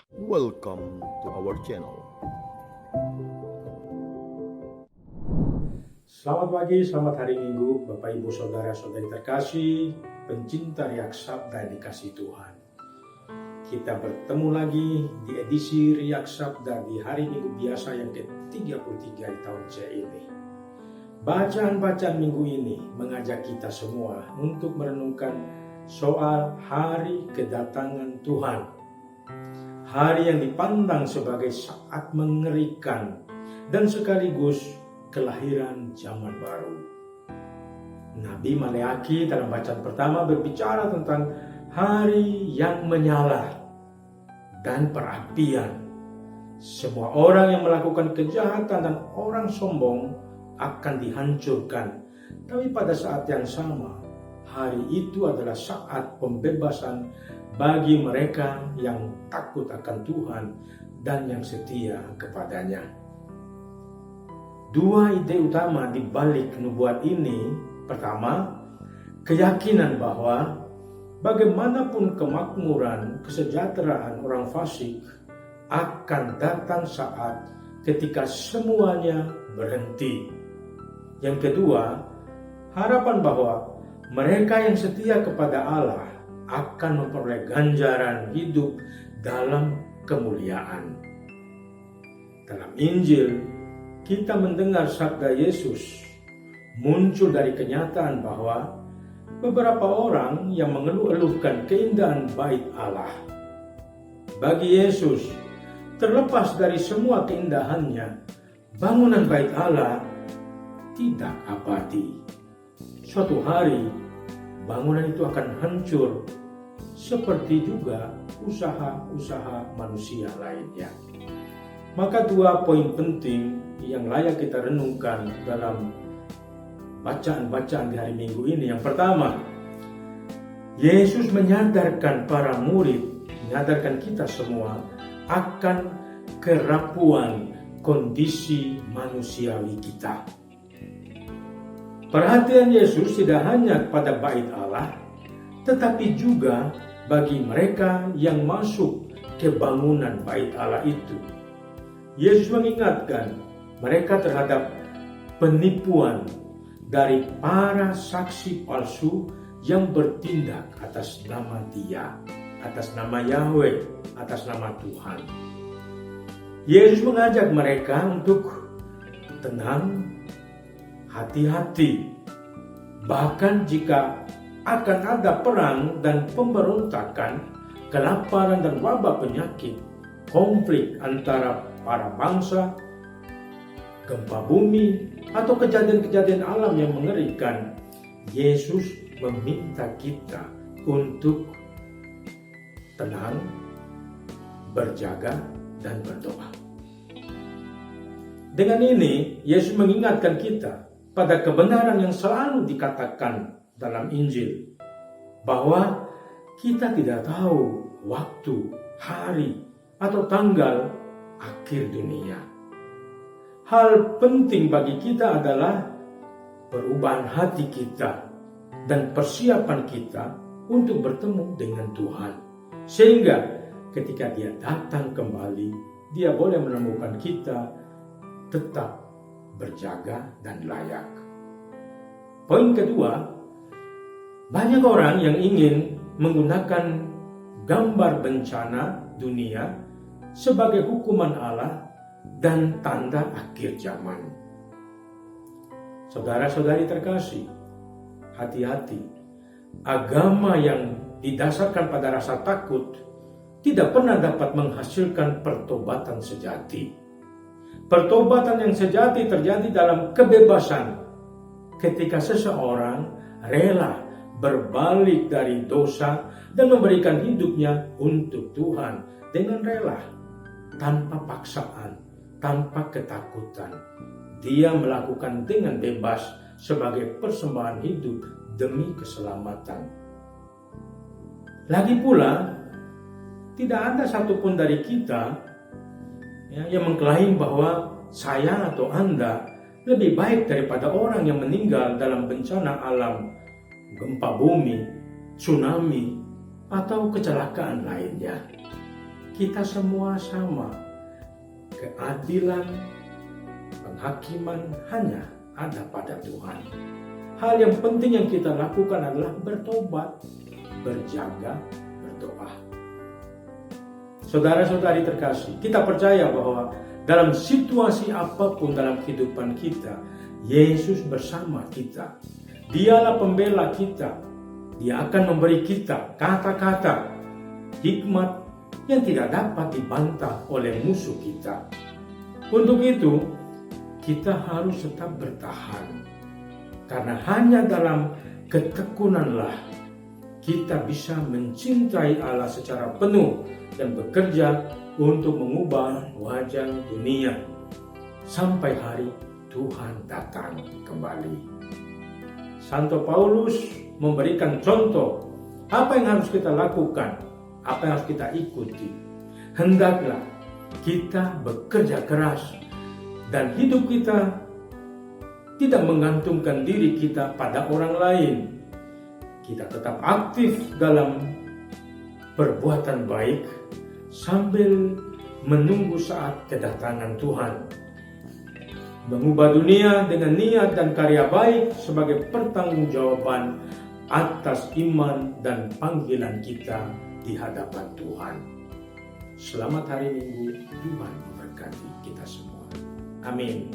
Welcome to our channel. Selamat pagi, selamat hari Minggu, Bapak Ibu Saudara-saudari terkasih, pencinta Riak Sabda yang dikasih Tuhan. Kita bertemu lagi di edisi Riak Sabda di hari Minggu biasa yang ke-33 di tahun C ini. Bacaan-bacaan minggu ini mengajak kita semua untuk merenungkan soal hari kedatangan Tuhan. Hari yang dipandang sebagai saat mengerikan dan sekaligus kelahiran zaman baru. Nabi Maleakhi dalam bacaan pertama berbicara tentang hari yang menyala dan perapian. Semua orang yang melakukan kejahatan dan orang sombong akan dihancurkan. Tapi pada saat yang sama, hari itu adalah saat pembebasan bagi mereka yang takut akan Tuhan dan yang setia kepadanya. Dua ide utama di balik nubuat ini. Pertama, keyakinan bahwa bagaimanapun kemakmuran, kesejahteraan orang fasik akan datang saat ketika semuanya berhenti. Yang kedua, harapan bahwa mereka yang setia kepada Allah akan memperoleh ganjaran hidup dalam kemuliaan. Dalam Injil, kita mendengar sabda Yesus muncul dari kenyataan bahwa beberapa orang yang mengeluh-eluhkan keindahan bait Allah. Bagi Yesus, terlepas dari semua keindahannya, bangunan bait Allah tidak abadi. Suatu hari, bangunan itu akan hancur, seperti juga usaha-usaha manusia lainnya. Maka dua poin penting yang layak kita renungkan dalam bacaan-bacaan di hari Minggu ini. Yang pertama, Yesus menyadarkan para murid, menyadarkan kita semua akan kerapuan kondisi manusiawi kita. Perhatian Yesus tidak hanya kepada bait Allah, tetapi juga bagi mereka yang masuk ke bangunan bait Allah itu. Yesus mengingatkan mereka terhadap penipuan dari para saksi palsu yang bertindak atas nama Dia, atas nama Yahweh, atas nama Tuhan. Yesus mengajak mereka untuk tenang, hati-hati. Bahkan jika akan ada perang dan pemberontakan, kelaparan dan wabah penyakit, konflik antara para bangsa, gempa bumi, atau kejadian-kejadian alam yang mengerikan, Yesus meminta kita untuk tenang, berjaga, dan berdoa. Dengan ini, Yesus mengingatkan kita pada kebenaran yang selalu dikatakan dalam Injil, bahwa kita tidak tahu waktu, hari, atau tanggal akhir dunia. Hal penting bagi kita adalah perubahan hati kita dan persiapan kita untuk bertemu dengan Tuhan. Sehingga ketika Dia datang kembali, Dia boleh menemukan kita tetap berjaga dan layak. Poin kedua, banyak orang yang ingin menggunakan gambar bencana dunia sebagai hukuman Allah dan tanda akhir zaman. Saudara-saudari terkasih, hati-hati. Agama yang didasarkan pada rasa takut tidak pernah dapat menghasilkan pertobatan sejati. Pertobatan yang sejati terjadi dalam kebebasan ketika seseorang rela berbalik dari dosa dan memberikan hidupnya untuk Tuhan dengan rela, tanpa paksaan, tanpa ketakutan. Dia melakukan dengan bebas sebagai persembahan hidup demi keselamatan. Lagi pula, tidak ada satupun dari kita yang mengklaim bahwa saya atau Anda lebih baik daripada orang yang meninggal dalam bencana alam, gempa bumi, tsunami, atau kecelakaan lainnya. kita semua sama. Keadilan, penghakiman hanya ada pada Tuhan. Hal yang penting yang kita lakukan adalah bertobat, berjaga, berdoa. Saudara-saudari terkasih, kita percaya bahwa dalam situasi apapun dalam kehidupan kita, Yesus bersama kita. Dialah pembela kita. Dia akan memberi kita kata-kata hikmat yang tidak dapat dibantah oleh musuh kita. Untuk itu, kita harus tetap bertahan. Karena hanya dalam ketekunanlah kita bisa mencintai Allah secara penuh dan bekerja untuk mengubah wajah dunia sampai hari Tuhan datang kembali. Santo Paulus memberikan contoh apa yang harus kita lakukan, apa yang harus kita ikuti. Hendaklah kita bekerja keras dan hidup kita tidak menggantungkan diri kita pada orang lain. Kita tetap aktif dalam perbuatan baik sambil menunggu saat kedatangan Tuhan. Mengubah dunia dengan niat dan karya baik sebagai pertanggungjawaban atas iman dan panggilan kita di hadapan Tuhan. Selamat hari Minggu, Tuhan memberkati kita semua. Amin.